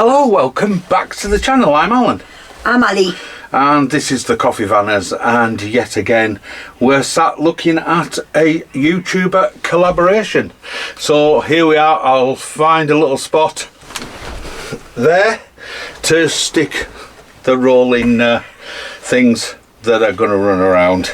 Hello, welcome back to the channel. I'm Alan. I'm Ali. And this is the Coffee Vanners, and yet again we're sat looking at a YouTuber collaboration. So here we are. I'll find a little spot there to stick the rolling things that are going to run around.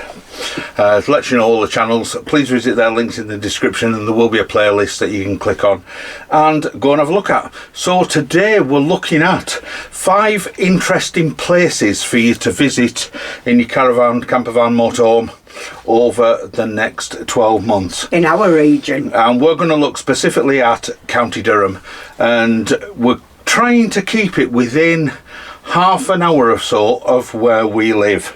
To let you know all the channels, please visit their links in the description, and there will be a playlist that you can click on and go and have a look at. So today we're looking at 5 interesting places for you to visit in your caravan, campervan, motorhome over the next 12 months in our region. And we're going to look specifically at County Durham, and we're trying to keep it within half an hour or so of where we live,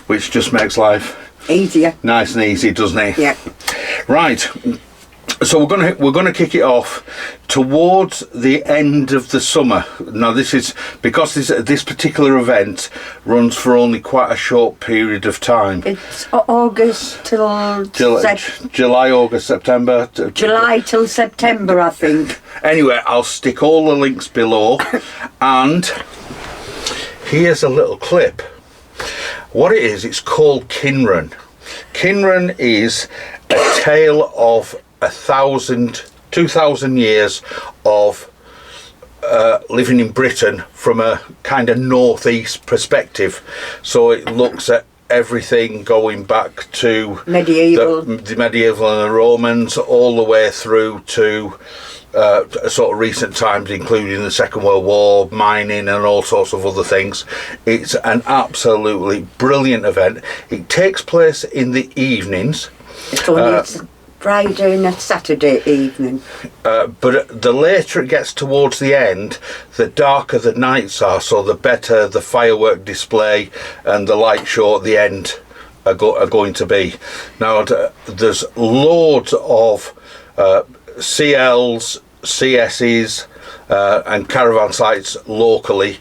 which just makes life easier, nice and easy, doesn't it? Yeah. Right, so we're gonna kick it off towards the end of the summer. Now this is because this particular event runs for only quite a short period of time. It's August till July, August, September. July till September, I think. Anyway, I'll stick all the links below, and here's a little clip. What it is, it's called Kynren. Kynren is a tale of 2,000 years of living in Britain from a kind of northeast perspective. So it looks at everything going back to medieval, the medieval and the Romans, all the way through to sort of recent times, including the Second World War, mining and all sorts of other things. It's an absolutely brilliant event. It takes place in the evenings. It's only Friday and a Saturday evening. But the later it gets towards the end, the darker the nights are, so the better the firework display and the light show at the end are going to be. Now, there's loads of CLs, CSs and caravan sites locally,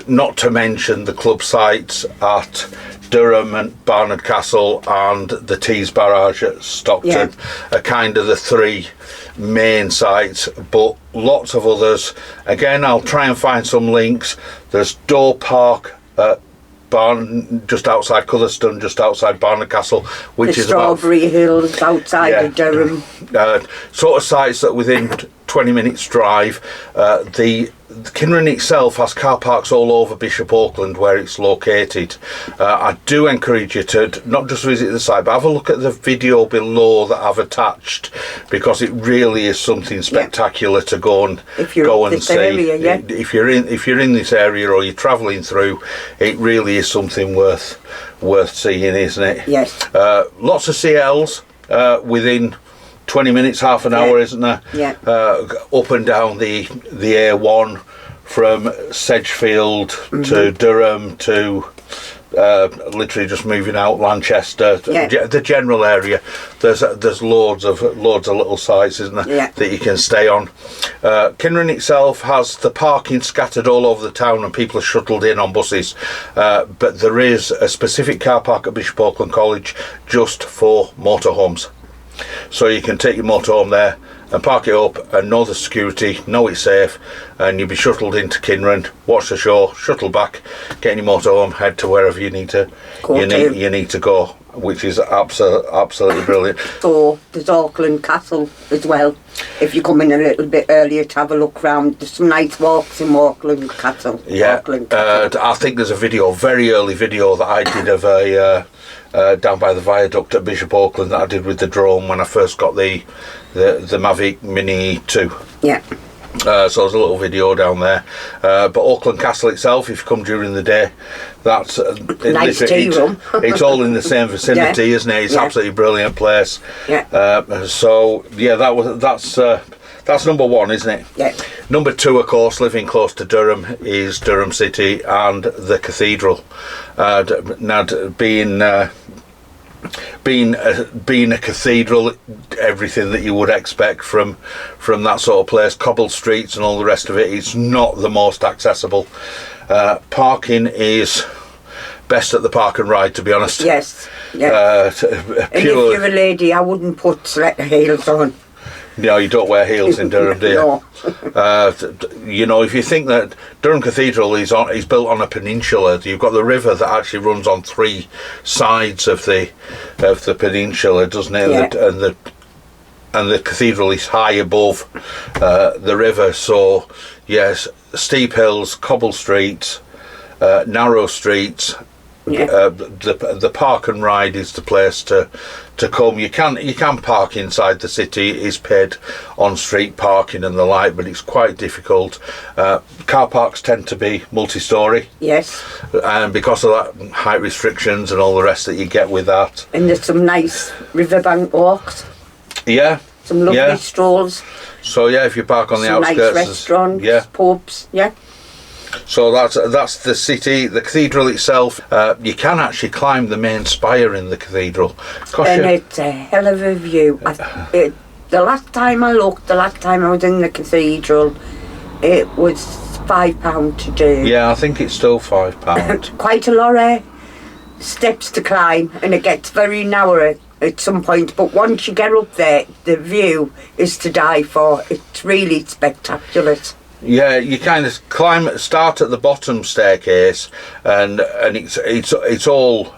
not to mention the club sites at Durham and Barnard Castle and the Tees Barrage at Stockton. Are kind of the 3 main sites, but lots of others. Again, I'll try and find some links. There's Door Park at just outside Cutherstone, just outside Barnard Castle, which is Strawberry Hills outside of Durham. Sort of sites that within 20 minutes drive. The Kinron itself has car parks all over Bishop Auckland where it's located. I do encourage you to not just visit the site, but have a look at the video below that I've attached, because it really is something spectacular to go and see. Area, if you're in this area or you're travelling through, it really is something worth seeing, isn't it? Yes. Lots of CLs within 20 minutes, half an hour, isn't there? Yeah. Up and down the A1 from Sedgefield to Durham to literally just moving out Lanchester, the general area. There's loads of little sites, isn't there, that you can stay on. Kynren itself has the parking scattered all over the town, and people are shuttled in on buses, but there is a specific car park at Bishop Auckland College just for motorhomes. So you can take your motorhome there and park it up and know the security, know it's safe, and you'll be shuttled into Kinron, watch the show, shuttle back, get in your motorhome, head to wherever you need to go, which is absolutely brilliant. So there's Auckland Castle as well. If you come in a little bit earlier to have a look round, there's some nice walks in Auckland Castle. Yeah, Auckland Castle. I think there's a very early video that I did of a down by the viaduct at Bishop Auckland that I did with the drone when I first got the Mavic Mini 2. Yeah. So there's a little video down there. But Auckland Castle itself, if you come during the day, that's nice tea room. It's all in the same vicinity, isn't it? It's absolutely brilliant place. Yeah. So yeah, that's number 1, isn't it? Yeah. Number 2, of course, living close to Durham, is Durham City and the Cathedral. Now, being a cathedral, everything that you would expect from that sort of place, cobbled streets and all the rest of it, it's not the most accessible. Parking is best at the park and ride, to be honest. Yes. And if you're a lady, I wouldn't put stiletto heels on. No, you don't wear heels in Durham, do you? No. You know, if you think that Durham Cathedral is built on a peninsula, you've got the river that actually runs on 3 sides of the peninsula, doesn't it? Yeah. And the cathedral is high above the river, so yes, steep hills, cobble streets, narrow streets. Yeah. The park and ride is the place to come. You can park inside the city. It is paid on street parking and the like, but it's quite difficult. Car parks tend to be multi-storey. Yes. And because of that, height restrictions and all the rest that you get with that. And there's some nice riverbank walks. Yeah. Some lovely strolls. So yeah, if you park on the outskirts, nice restaurants, pubs. Yeah. So that's the city. The cathedral itself, you can actually climb the main spire in the cathedral. And it's a hell of a view. The last time I looked, the last time I was in the cathedral, it was £5 to do. Yeah, I think it's still £5. Quite a lot of steps to climb, and it gets very narrow at some point, but once you get up there, the view is to die for. It's really spectacular. Yeah, you kind of start at the bottom staircase, and it's all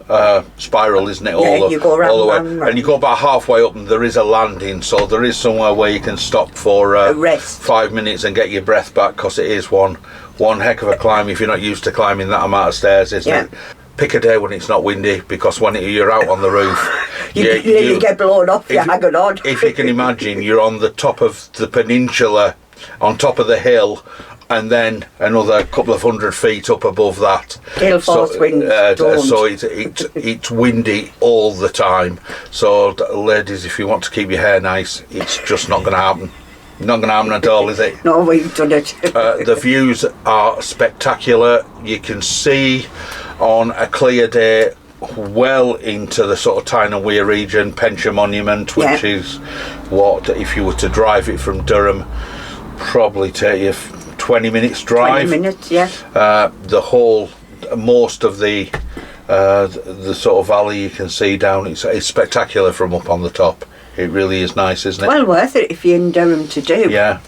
spiral, isn't it? You go around, all the way, round. And you go about halfway up, and there is a landing, so there is somewhere where you can stop for a rest, 5 minutes, and get your breath back, because it is one heck of a climb if you're not used to climbing that amount of stairs, isn't it? Pick a day when it's not windy, because when you're out on the roof, you get blown off. You're hanging on. If you can imagine, you're on the top of the peninsula, on top of the hill, and then another couple of 100 feet up above that. Gale force wind. So it's windy all the time. So ladies, if you want to keep your hair nice, it's just not going to happen. Not going to happen at all, is it? No, we've done it. The views are spectacular. You can see on a clear day well into the sort of Tyne and Wear region, Penshire Monument, which is what, if you were to drive it from Durham, probably take you 20 minutes drive. 20 minutes, yeah. Most of the sort of valley you can see down, it's spectacular from up on the top. It really is nice, isn't it? Well worth it if you're in Durham to do. Yeah.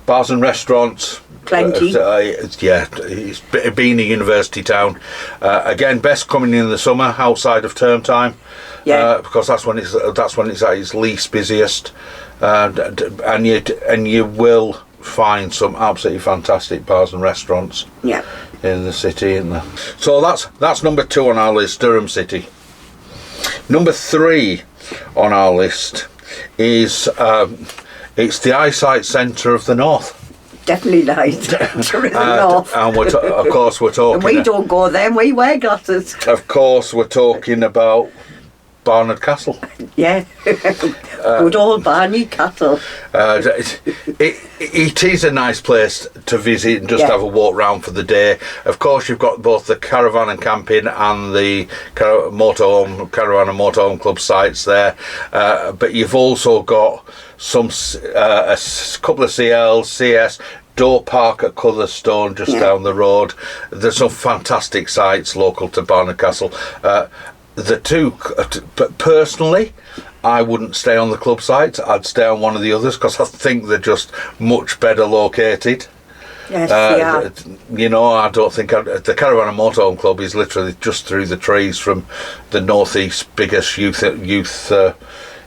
Bars and restaurants. Plenty. It's been a university town. Again, best coming in the summer, outside of term time. Yeah. Because that's when it's at its least busiest. And you will find some absolutely fantastic bars and restaurants. Yeah. In the city, isn't there? So that's number 2 on our list, Durham City. Number 3 on our list is it's the eyesight centre of the north. Definitely nice. The north. And of course we're talking. And we don't go there. We wear glasses. Of course, we're talking about Barnard Castle. Yeah. Good old Barnard Castle. It is a nice place to visit and just have a walk round for the day. Of course, you've got both the caravan and camping and the caravan and motorhome club sites there, but you've also got a couple of CLs, CS, Door Park at Cotherstone just down the road. There's some fantastic sites local to Barnard Castle. The two, but personally, I wouldn't stay on the club site. I'd stay on one of the others, because I think they're just much better located. Yes, they are. You know, I don't think the Caravan and Motorhome Club is literally just through the trees from the northeast biggest youth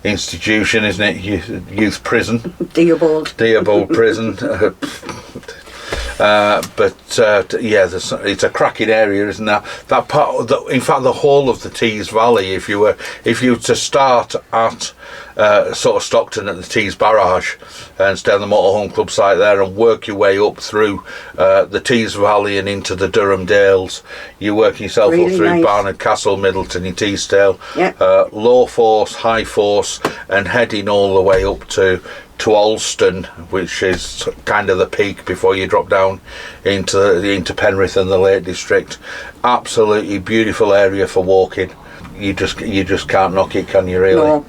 institution, isn't it? Youth prison. Dearbold prison. It's a cracking area, isn't there? That part, in fact, the whole of the Tees Valley. If you were to start at sort of Stockton at the Tees Barrage and stay on the Motorhome Club site there and work your way up through the Tees Valley and into the Durham Dales, you're working yourself up through Barnard Castle, Middleton, and Teesdale, low force, high force, and heading all the way up to Alston, which is kind of the peak before you drop down into Penrith and the Lake District. Absolutely beautiful area for walking. You just can't knock it, can you, really? No.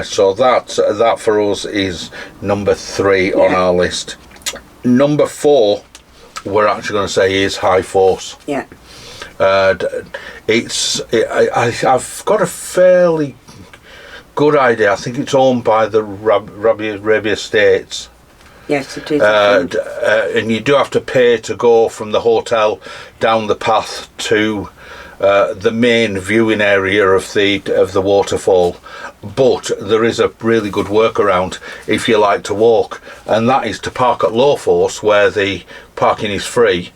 So that for us is number 3 on our list. Number 4, we're actually going to say is high force. Yeah. I've got a fairly good idea. I think it's owned by the Rabi Estates. Yes, it is. And you do have to pay to go from the hotel down the path to the main viewing area of the waterfall. But there is a really good workaround if you like to walk, and that is to park at Lowforce, where the parking is free,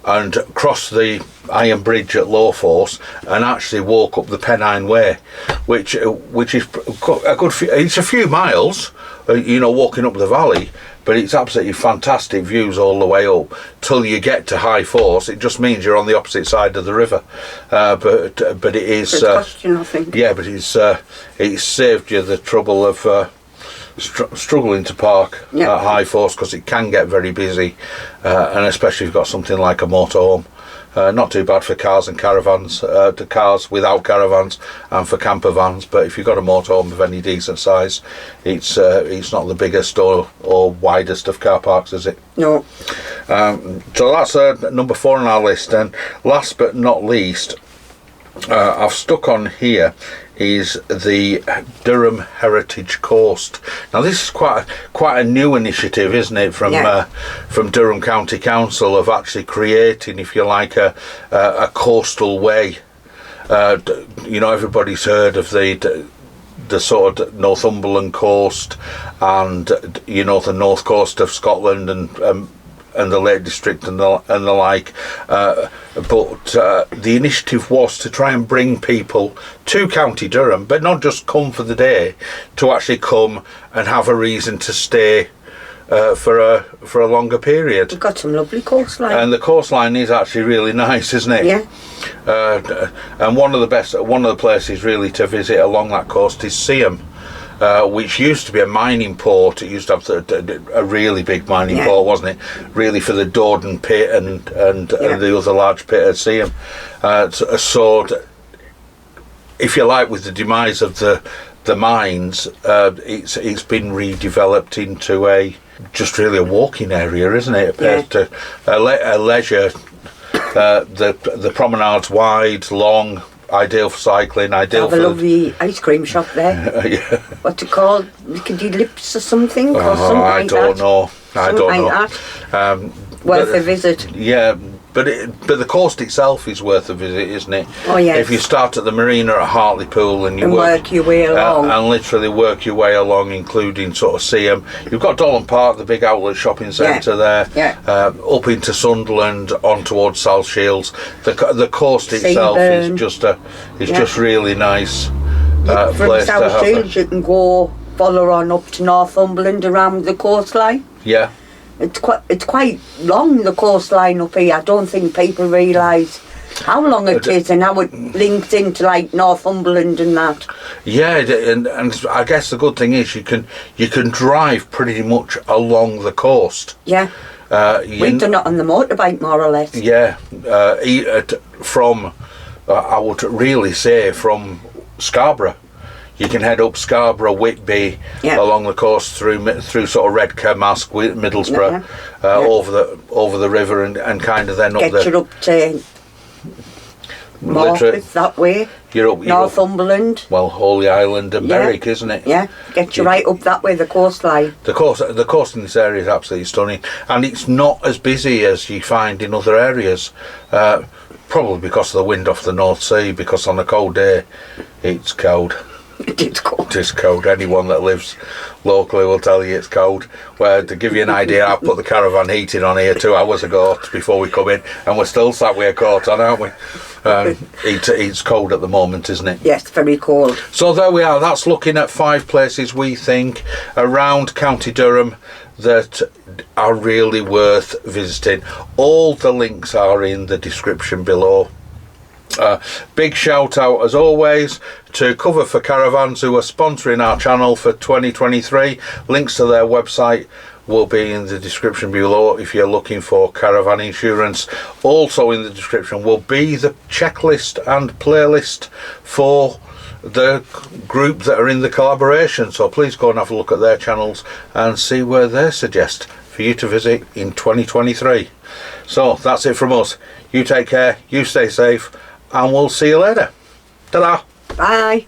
and cross the Iron Bridge at Lowforce and actually walk up the Pennine Way, which is a good few, it's a few miles, walking up the valley, but it's absolutely fantastic views all the way up till you get to High Force. It just means you're on the opposite side of the river, but it is it's costing nothing. Yeah, but it's saved you the trouble of struggling to park at High Force, because it can get very busy, and especially if you've got something like a motorhome. Not too bad for cars and caravans, to cars without caravans, and for camper vans. But if you've got a motorhome of any decent size, it's not the biggest or widest of car parks, is it? No. So that's number 4 on our list. And last but not least, I've stuck on here is the Durham Heritage Coast. Now this is quite a new initiative, isn't it, from Durham County Council, of actually creating, if you like, a coastal way. Everybody's heard of the sort of Northumberland coast, and the north coast of Scotland, and the Lake District and the like, but the initiative was to try and bring people to County Durham, but not just come for the day, to actually come and have a reason to stay for a longer period. We've got some lovely coastline, and the coastline is actually really nice, isn't it? Yeah. And one of the places really to visit along that coast is Seaham, which used to be a mining port. It used to have a really big mining port, wasn't it? Really, for the Dorden pit and the other large pit at Seaham. So, if you like, with the demise of the mines, it's been redeveloped into just really a walking area, isn't it? To a leisure. The promenade's wide, long. Ideal for cycling, ideal for... Have a lovely ice cream shop there. Yeah. What's it called? Lickety Lips or something? I don't know. Worth a visit. Yeah, but the coast itself is worth a visit, isn't it? Oh yes. If you start at the marina at Hartlepool and work your way along, and literally work your way along, including sort of Seaham. You've got Dolan Park, the big outlet shopping centre there. Yeah. Up into Sunderland, on towards South Shields. The coast itself is just really nice. From place South to have Shields, you can go follow on up to Northumberland around the coastline. Yeah. It's quite long, the coastline up here. I don't think people realise how long it is and how it links into like Northumberland and that. Yeah, and I guess the good thing is you can drive pretty much along the coast. Yeah. We've done it on the motorbike, more or less. Yeah. I would really say from Scarborough. You can head up Scarborough, Whitby, along the coast through sort of Redcar, Mask, Middlesbrough, over the river, and kind of then up Get you up to Morpeth that way. You're up Northumberland. Well, Holy Island and Berwick, isn't it? Yeah, get you right up that way, the coastline. The coast in this area is absolutely stunning, and it's not as busy as you find in other areas. Probably because of the wind off the North Sea. Because on a cold day, it's cold. It is cold. It is cold. Anyone that lives locally will tell you it's cold. Well, to give you an idea, I put the caravan heating on here 2 hours ago before we come in, and we're still sat with a coat on, aren't we? It's cold at the moment, isn't it? Yes, very cold. So there we are. That's looking at 5 places we think around County Durham that are really worth visiting. All the links are in the description below. Big shout out as always to Cover for Caravans, who are sponsoring our channel for 2023. Links to their website will be in the description below if you're looking for caravan insurance. Also in the description will be the checklist and playlist for the group that are in the collaboration, so please go and have a look at their channels and see where they suggest for you to visit in 2023. So that's it from us. You take care, you stay safe, and we'll see you later. Ta-da! Bye.